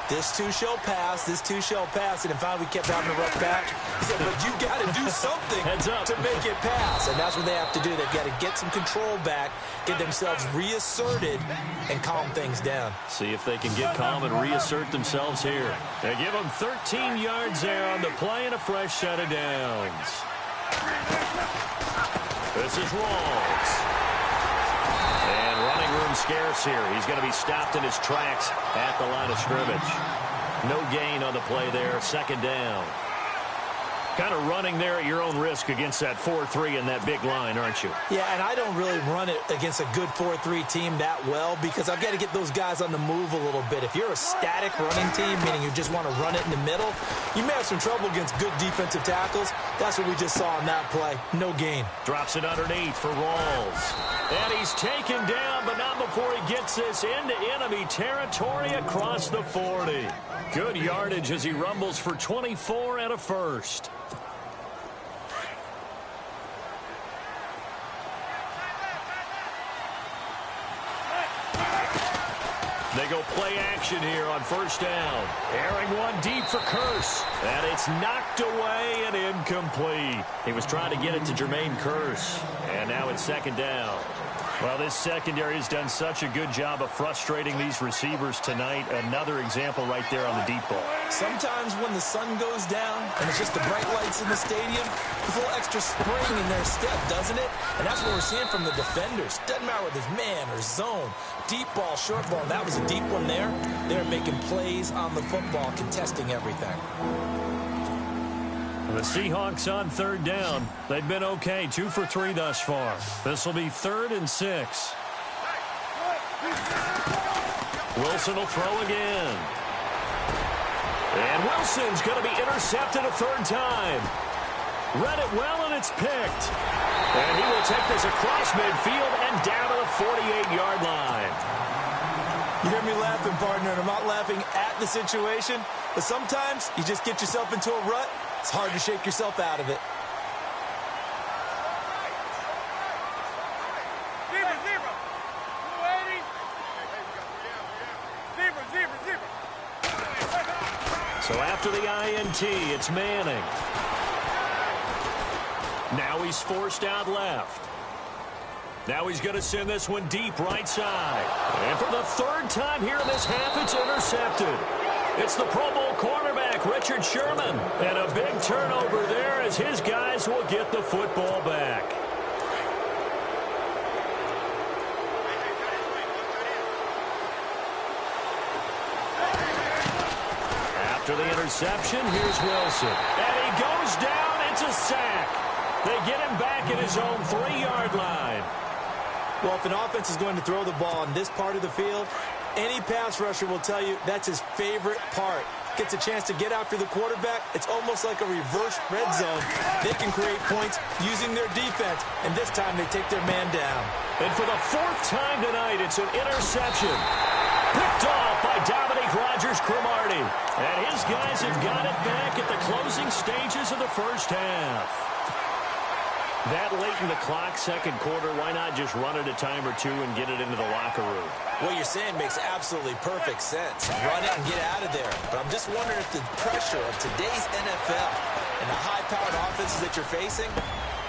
This too shall pass. This too shall pass. And finally, we kept having a rough patch. He said, but you got to do something to make it pass. And that's what they have to do. They've got to get some control back, get themselves reasserted, and calm things down. See if they can get calm and reassert themselves here. They give them 13 yards there on the play and a fresh set of downs. This is Rawls. And running room scarce here. He's going to be stopped in his tracks at the line of scrimmage. No gain on the play there. Second down. Kind of running there at your own risk against that 4-3 and that big line, aren't you? Yeah, and I don't really run it against a good 4-3 team that well because I've got to get those guys on the move a little bit. If you're a static running team, meaning you just want to run it in the middle, you may have some trouble against good defensive tackles. That's what we just saw on that play. No gain. Drops it underneath for Rawls. And he's taken down, but not before he gets this into enemy territory across the 40. Good yardage as he rumbles for 24 and a first. They go play action here on first down. Airing one deep for Curse. And it's knocked away and incomplete. He was trying to get it to Jermaine Curse. And now it's second down. Well, this secondary has done such a good job of frustrating these receivers tonight. Another example right there on the deep ball. Sometimes when the sun goes down and it's just the bright lights in the stadium, there's a little extra spring in their step, doesn't it? And that's what we're seeing from the defenders. Doesn't matter whether it's man or zone, deep ball, short ball. That was a deep one there. They're making plays on the football, contesting everything. The Seahawks on third down. They've been okay, 2 for 3 thus far. This will be 3rd and 6. Wilson will throw again. And Wilson's going to be intercepted a third time. Read it well, and it's picked. And he will take this across midfield and down to the 48-yard line. You hear me laughing, partner, and I'm not laughing at the situation, but sometimes you just get yourself into a rut. It's hard to shake yourself out of it. So after the INT, it's Manning. Now he's forced out left. Now he's going to send this one deep right side. And for the third time here in this half, it's intercepted. It's the Pro Bowl quarterback, Richard Sherman. And a big turnover there as his guys will get the football back. After the interception, here's Wilson. And he goes down. It's a sack. They get him back at his own 3-yard line. Well, if an offense is going to throw the ball on this part of the field, any pass rusher will tell you that's his favorite part. Gets a chance to get after the quarterback. It's almost like a reverse red zone. They can create points using their defense, and this time they take their man down. And for the 4th time tonight, it's an interception. Picked off by Dominique Rodgers-Cromartie. And his guys have got it back at the closing stages of the first half. That late in the clock, second quarter, why not just run it a time or two and get it into the locker room? What you're saying makes absolutely perfect sense. Run it and get out of there. But I'm just wondering if the pressure of today's NFL and the high-powered offenses that you're facing.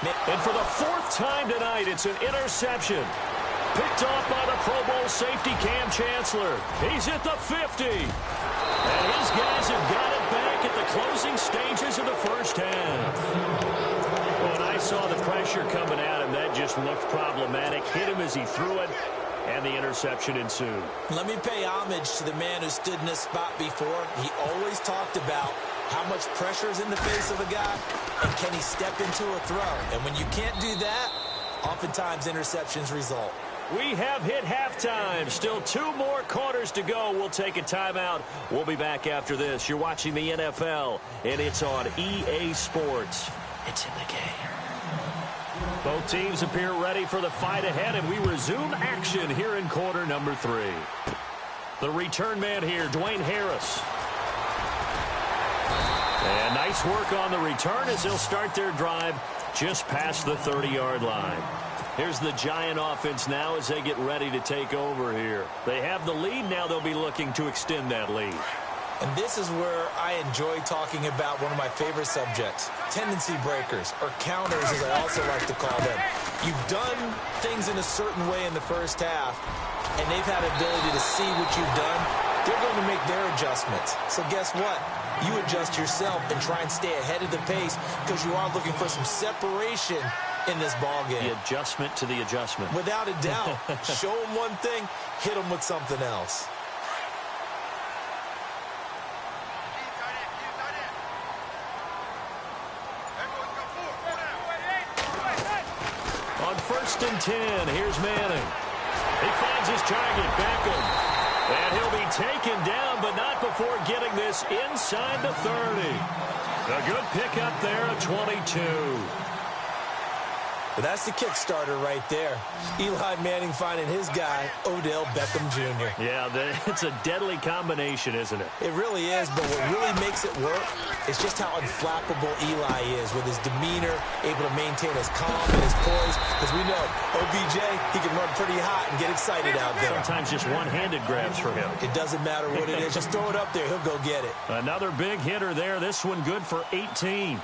And for the 4th time tonight, it's an interception. Picked off by the Pro Bowl safety Cam Chancellor. He's at the 50. And his guys have got it back at the closing stages of the first half. When I saw the pressure coming at him, that just looked problematic. Hit him as he threw it, and the interception ensued. Let me pay homage to the man who stood in this spot before. He always talked about how much pressure is in the face of a guy, and can he step into a throw. And when you can't do that, oftentimes interceptions result. We have hit halftime. Still 2 more quarters to go. We'll take a timeout. We'll be back after this. You're watching the NFL, and it's on EA Sports. It's in the game. Both teams appear ready for the fight ahead, and we resume action here in quarter number 3. The return man here, Dwayne Harris. And nice work on the return as they'll start their drive just past the 30-yard line. Here's the Giant offense now as they get ready to take over here. They have the lead. Now they'll be looking to extend that lead. And this is where I enjoy talking about one of my favorite subjects, tendency breakers, or counters as I also like to call them. You've done things in a certain way in the first half, and they've had the ability to see what you've done. They're going to make their adjustments. So guess what? You adjust yourself and try and stay ahead of the pace because you are looking for some separation in this ball game. The adjustment to the adjustment. Without a doubt. Show them one thing, hit them with something else. On 1st and 10, here's Manning. He finds his target, Beckham. And he'll be taken down, but not before getting this inside the 30. A good pickup there at 22. But that's the Kickstarter right there. Eli Manning finding his guy, Odell Beckham Jr. Yeah, it's a deadly combination, isn't it? It really is, but what really makes it work is just how unflappable Eli is with his demeanor, able to maintain his calm and his poise. Because we know, OBJ, he can run pretty hot and get excited out there. Sometimes just one-handed grabs for him. It doesn't matter what it is. Just throw it up there. He'll go get it. Another big hitter there. This one good for 18.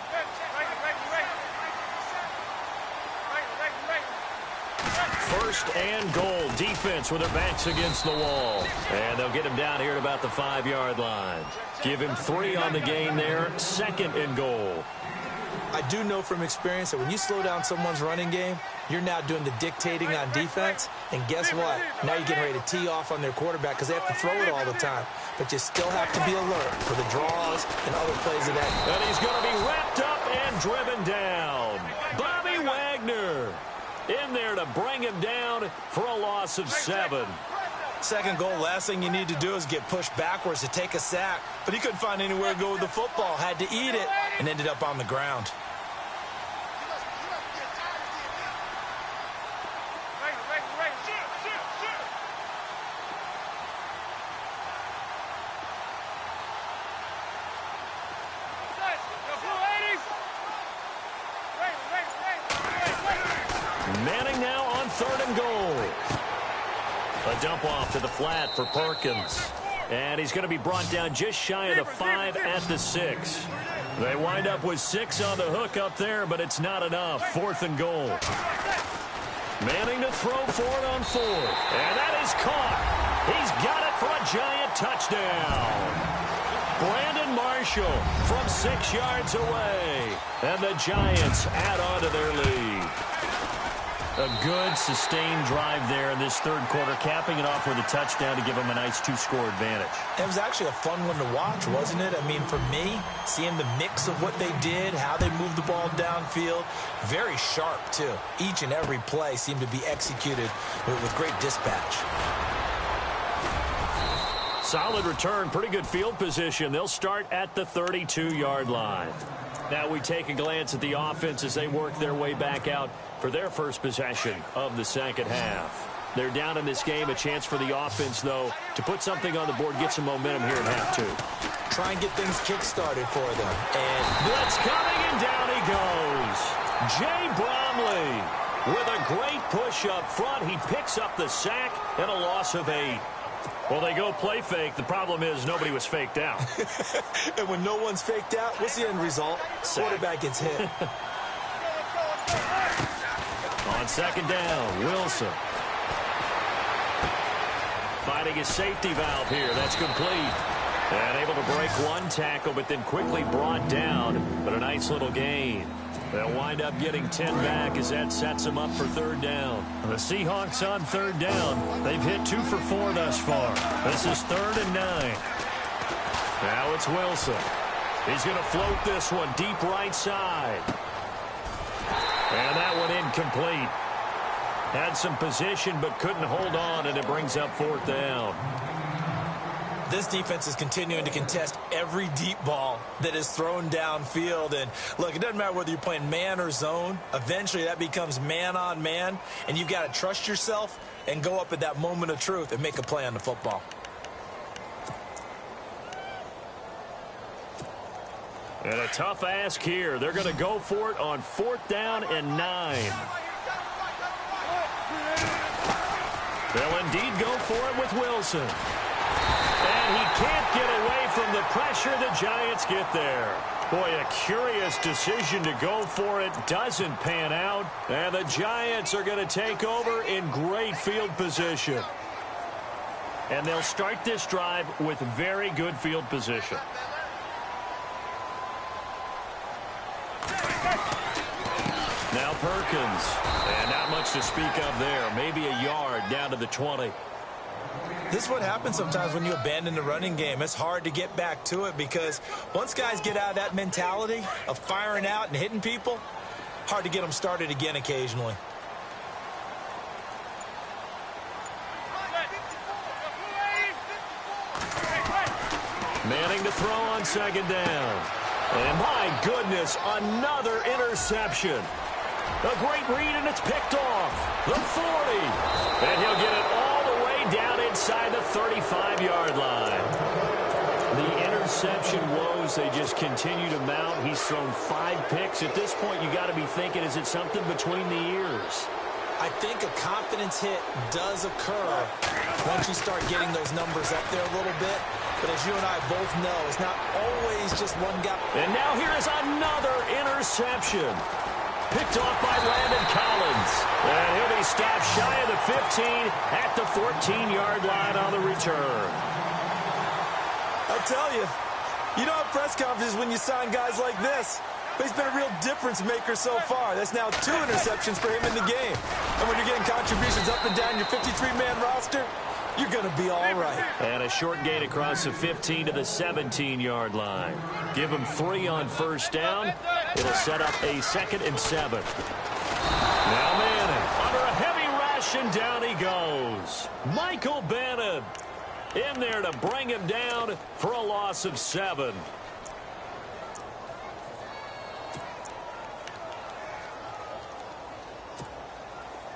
First and goal. Defense with their backs against the wall. And they'll get him down here at about the 5-yard line. Give him 3 on the game there. 2nd and goal. I do know from experience that when you slow down someone's running game, you're now doing the dictating on defense. And guess what? Now you're getting ready to tee off on their quarterback because they have to throw it all the time. But you still have to be alert for the draws and other plays of that. And he's going to be wrapped up and driven down. Bobby Wagner in there to bring him down for a loss of 7. 2nd goal, last thing you need to do is get pushed backwards to take a sack. But he couldn't find anywhere to go with the football. Had to eat it and ended up on the ground. Manning now on 3rd and goal. A dump off to the flat for Perkins. And he's going to be brought down just shy of the 5 at the 6. They wind up with 6 on the hook up there, but it's not enough. 4th and goal. Manning to throw for it on 4th. And that is caught. He's got it for a giant touchdown. Brandon Marshall from 6 yards away. And the Giants add on to their lead. A good, sustained drive there in this 3rd quarter, capping it off with a touchdown to give them a nice 2-score advantage. It was actually a fun one to watch, wasn't it? I mean, for me, seeing the mix of what they did, how they moved the ball downfield, very sharp, too. Each and every play seemed to be executed with great dispatch. Solid return, pretty good field position. They'll start at the 32-yard line. Now we take a glance at the offense as they work their way back out for their first possession of the 2nd half. They're down in this game. A chance for the offense, though, to put something on the board, get some momentum here in half 2. Try and get things kick-started for them. And blitz coming, and down he goes. Jay Bromley with a great push up front. He picks up the sack and a loss of 8. Well, they go play fake. The problem is nobody was faked out. And when no one's faked out, what's the end result? Quarterback gets hit. On 2nd down, Wilson. Finding his safety valve here. That's complete. And able to break one tackle, but then quickly brought down. But a nice little gain. They'll wind up getting 10 back as that sets them up for 3rd down. The Seahawks on 3rd down. They've hit 2 for 4 thus far. This is 3rd and 9. Now it's Wilson. He's going to float this one deep right side. And that one incomplete. Had some position but couldn't hold on, and it brings up 4th down. This defense is continuing to contest every deep ball that is thrown downfield. And, look, it doesn't matter whether you're playing man or zone. Eventually that becomes man-on-man, and you've got to trust yourself and go up at that moment of truth and make a play on the football. And a tough ask here. They're going to go for it on 4th down and 9. They'll indeed go for it with Wilson. And he can't get away from the pressure the Giants get there. Boy, a curious decision to go for it. Doesn't pan out. And the Giants are going to take over in great field position. And they'll start this drive with very good field position. Now Perkins. And not much to speak of there. Maybe a yard down to the 20. This is what happens sometimes when you abandon the running game. It's hard to get back to it because once guys get out of that mentality of firing out and hitting people, hard to get them started again occasionally. Manning to throw on second down. And my goodness, another interception. A great read, and it's picked off. The 40. And he'll get it all the way down inside the 35-yard line. The interception woes, they just continue to mount. He's thrown 5 picks. At this point, you got to be thinking, is it something between the ears? I think a confidence hit does occur once you start getting those numbers up there a little bit. But as you and I both know, it's not always just one guy. And now here is another interception. Picked off by Landon Collins. And he'll be stopped shy of the 15 at the 14-yard line on the return. I tell you, you don't have press conferences when you sign guys like this. But he's been a real difference maker so far. That's now 2 interceptions for him in the game. And when you're getting contributions up and down your 53-man roster, you're going to be all right. And a short gain across the 15 to the 17-yard line. Give him 3 on first down. It'll set up a 2nd and 7. Now Manning under a heavy rush, and down he goes. Michael Bannon in there to bring him down for a loss of 7.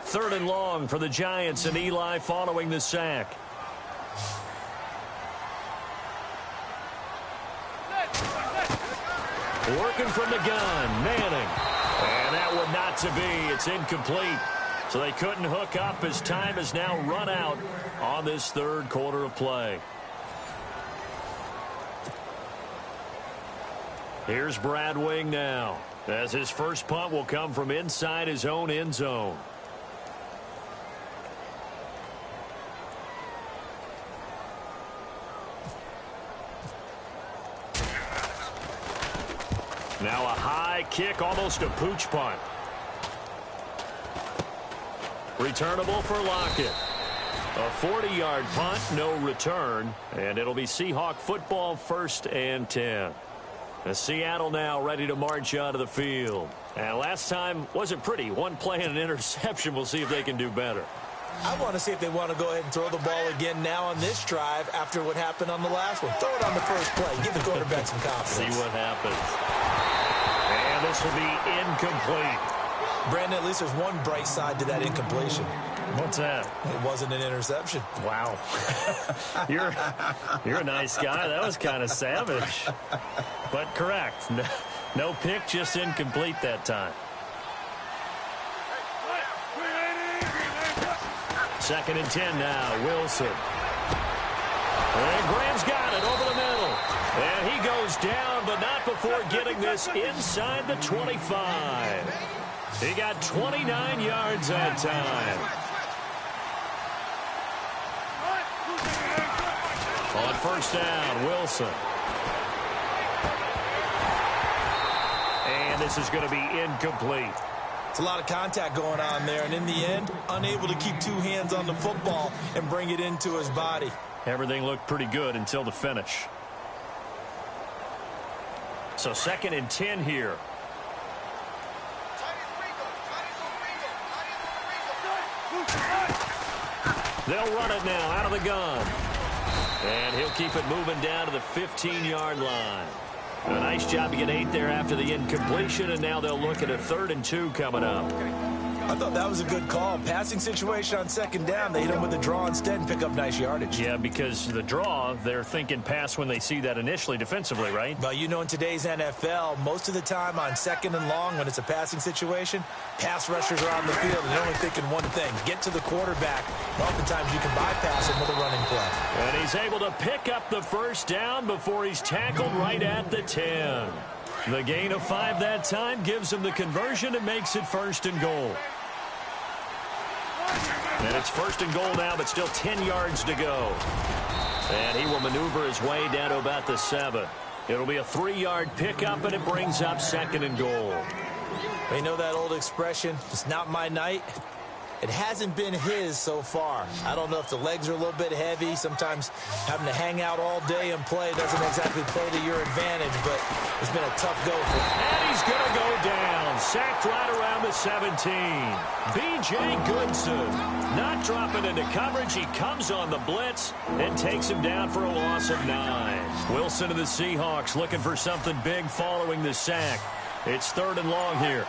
Third and long for the Giants, and Eli following the sack. Working from the gun, Manning. And that one not to be. It's incomplete. So they couldn't hook up as time has now run out on this third quarter of play. Here's Brad Wing now, as his first punt will come from inside his own end zone. Now a high kick, almost a pooch punt. Returnable for Lockett. A 40-yard punt, no return. And it'll be Seahawk football, 1st and 10. And Seattle now ready to march out of the field. And last time wasn't pretty. One play and an interception. We'll see if they can do better. I want to see if they want to go ahead and throw the ball again now on this drive after what happened on the last one. Throw it on the first play. Give the quarterback some confidence. See what happens. And this will be incomplete. Brandon, at least there's one bright side to that incompletion. What's that? It wasn't an interception. Wow. You're a nice guy. That was kind of savage. But correct. No pick, just incomplete that time. 2nd and 10 now. Wilson. And Graham's got it over the middle. And he goes down, but not before getting this inside the 25. He got 29 yards that time. On first down, Wilson. And this is going to be incomplete. It's a lot of contact going on there, and in the end, unable to keep 2 hands on the football and bring it into his body. Everything looked pretty good until the finish. So 2nd and 10 here. They'll run it now out of the gun. And he'll keep it moving down to the 15-yard line. A nice job to get 8 there after the incompletion, and now they'll look at a 3rd and 2 coming up. I thought that was a good call. Passing situation on second down. They hit him with a draw instead and pick up nice yardage. Yeah, because the draw, they're thinking pass when they see that initially defensively, right? Well, you know, in today's NFL, most of the time on second and long, when it's a passing situation, pass rushers are on the field and they're only thinking one thing, get to the quarterback. Oftentimes you can bypass him with a running play. And he's able to pick up the first down before he's tackled right at the 10. The gain of 5 that time gives him the conversion and makes it 1st and goal. And it's 1st and goal now, but still 10 yards to go. And he will maneuver his way down to about the 7. It'll be a 3-yard pickup, and it brings up 2nd and goal. You know that old expression, it's not my night? It hasn't been his so far. I don't know if the legs are a little bit heavy. Sometimes having to hang out all day and play doesn't exactly play to your advantage, but it's been a tough go for him. And he's going to go down. Sacked right around the 17. B.J. Goodson not dropping into coverage. He comes on the blitz and takes him down for a loss of 9. Wilson and the Seahawks looking for something big following the sack. It's 3rd and long here.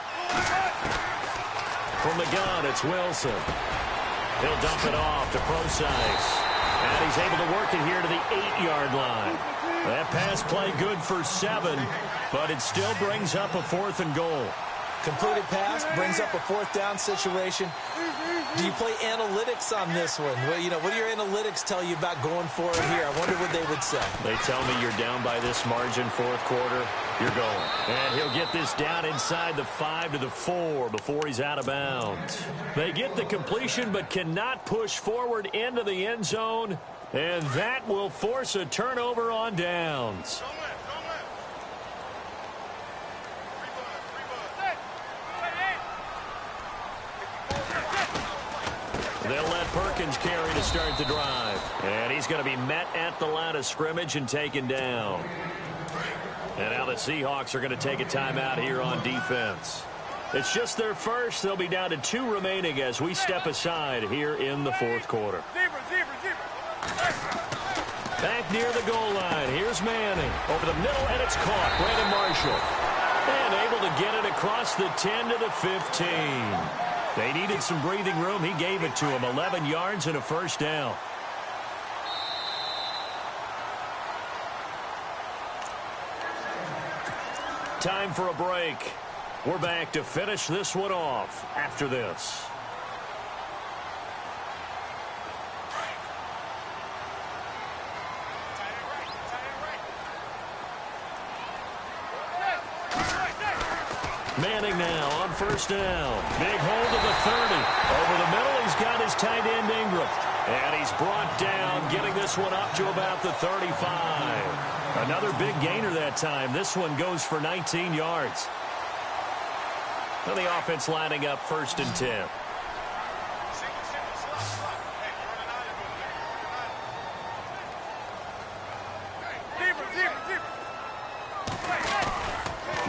From the gun, it's Wilson. He'll dump it off to Procise. And he's able to work it here to the 8-yard line. That pass play good for 7, but it still brings up a 4th and goal. Completed pass brings up a 4th down situation. Do you play analytics on this one? Well, you know, what do your analytics tell you about going for it here? I wonder what they would say. They tell me you're down by this margin, 4th quarter, you're going. And he'll get this down inside the 5 to the 4 before he's out of bounds. They get the completion but cannot push forward into the end zone, and that will force a turnover on downs. They'll let Perkins carry to start the drive. And he's going to be met at the line of scrimmage and taken down. And now the Seahawks are going to take a timeout here on defense. It's just their first. They'll be down to 2 remaining as we step aside here in the 4th quarter. Back near the goal line. Here's Manning. Over the middle, and it's caught. Brandon Marshall. And able to get it across the 10 to the 15. They needed some breathing room. He gave it to him. 11 yards and a 1st down. Time for a break. We're back to finish this one off after this. Manning now on 1st down. Big hold of the 30. Over the middle, he's got his tight end Ingram. And he's brought down, getting this one up to about the 35. Another big gainer that time. This one goes for 19 yards. And the offense lining up 1st and 10.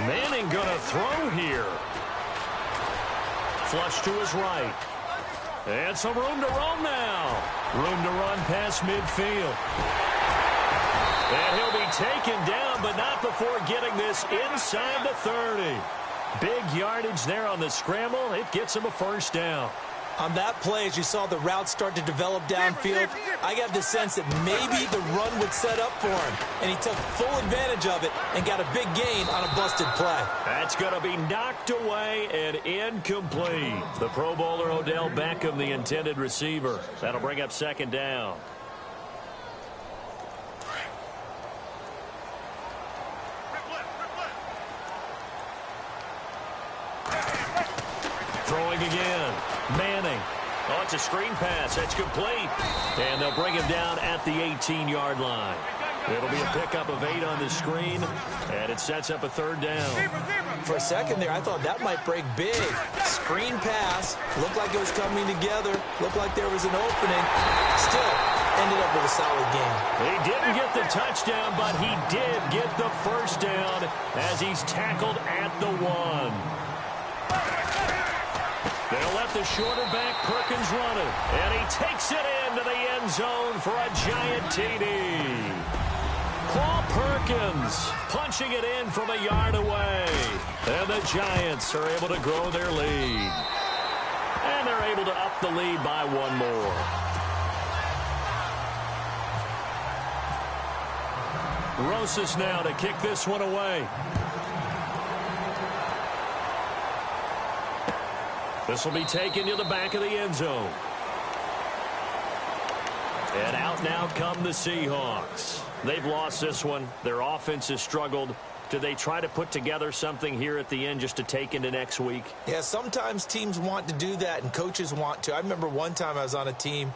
Manning gonna throw here. Flush to his right. And some room to roam now. Room to run past midfield. And he'll be taken down, but not before getting this inside the 30. Big yardage there on the scramble. It gets him a 1st down. On that play, as you saw the route start to develop downfield, I got the sense that maybe the run would set up for him. And he took full advantage of it and got a big gain on a busted play. That's going to be knocked away and incomplete. The Pro Bowler Odell Beckham, the intended receiver. That'll bring up 2nd down. Throwing again. Manning. Oh, it's a screen pass. That's complete. And they'll bring him down at the 18-yard line. It'll be a pickup of 8 on the screen, and it sets up a 3rd down. For a second there, I thought that might break big. Screen pass. Looked like it was coming together. Looked like there was an opening. Still ended up with a solid game. He didn't get the touchdown, but he did get the 1st down as he's tackled at the 1. They'll let the shorter back Perkins run it. And he takes it into the end zone for a giant TD. Paul Perkins punching it in from a yard away. And the Giants are able to grow their lead. And they're able to up the lead by one more. Rosas now to kick this one away. This will be taken to the back of the end zone. And out now come the Seahawks. They've lost this one. Their offense has struggled. Do they try to put together something here at the end just to take into next week? Yeah, sometimes teams want to do that and coaches want to. I remember one time I was on a team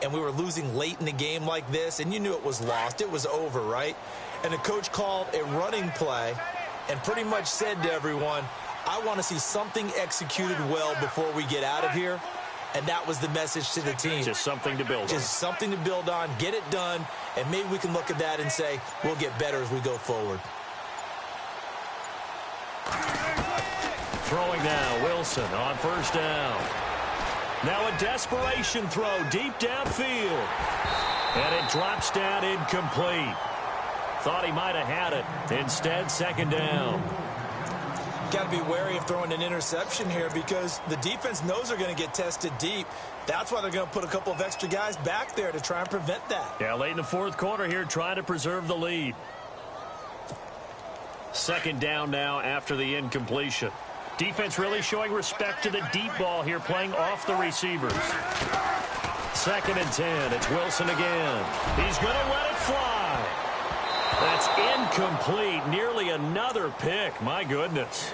and we were losing late in the game like this, and you knew it was lost. It was over, right? And the coach called a running play and pretty much said to everyone, I want to see something executed well before we get out of here. And that was the message to the team. Just something to build on. Just something to build on, get it done, and maybe we can look at that and say, we'll get better as we go forward. Throwing now, Wilson on first down. Now a desperation throw deep downfield. And it drops down incomplete. Thought he might have had it. Instead, second down. Got to be wary of throwing an interception here because the defense knows they're going to get tested deep. That's why they're going to put a couple of extra guys back there to try and prevent that. Yeah, late in the fourth quarter here, trying to preserve the lead. Second down now after the incompletion. Defense really showing respect to the deep ball here, playing off the receivers. Second and 10. It's Wilson again. He's going to let it fly. That's incomplete. Nearly another pick. My goodness.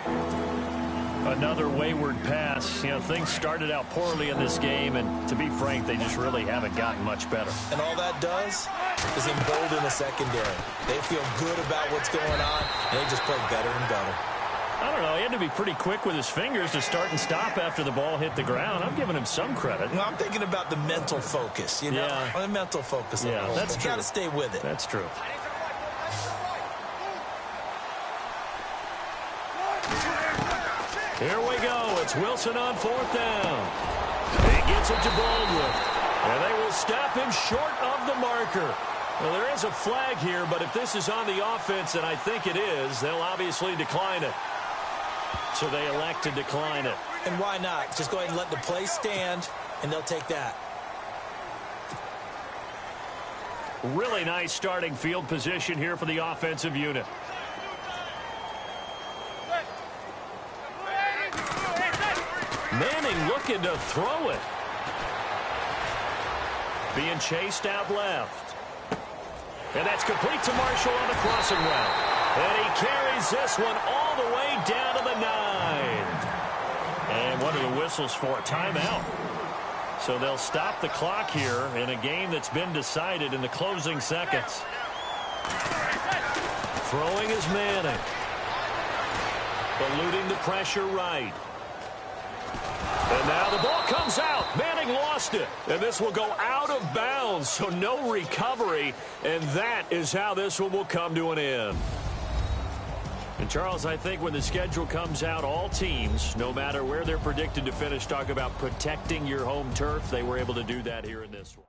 Another wayward pass. You know, things started out poorly in this game, and to be frank, they just really haven't gotten much better. And all that does is embolden the secondary. They feel good about what's going on, and they just play better and better. I don't know. He had to be pretty quick with his fingers to start and stop after the ball hit the ground. I'm giving him some credit. No, I'm thinking about the mental focus, you know? Yeah. The mental focus. Yeah, that's true. Got to stay with it. That's true. Here we go. It's Wilson on fourth down. He gets it to Baldwin. And they will stop him short of the marker. Well, there is a flag here, but if this is on the offense, and I think it is, they'll obviously decline it. So they elect to decline it. And why not? Just go ahead and let the play stand, and they'll take that. Really nice starting field position here for the offensive unit. Manning looking to throw it. Being chased out left. And that's complete to Marshall on the crossing route. And he carries this one all the way down to the 9. And what are the whistles for? Timeout. So they'll stop the clock here in a game that's been decided in the closing seconds. Throwing is Manning. Eluding the pressure right. And now the ball comes out. Manning lost it. And this will go out of bounds, so no recovery. And that is how this one will come to an end. And, Charles, I think when the schedule comes out, all teams, no matter where they're predicted to finish, talk about protecting your home turf. They were able to do that here in this one.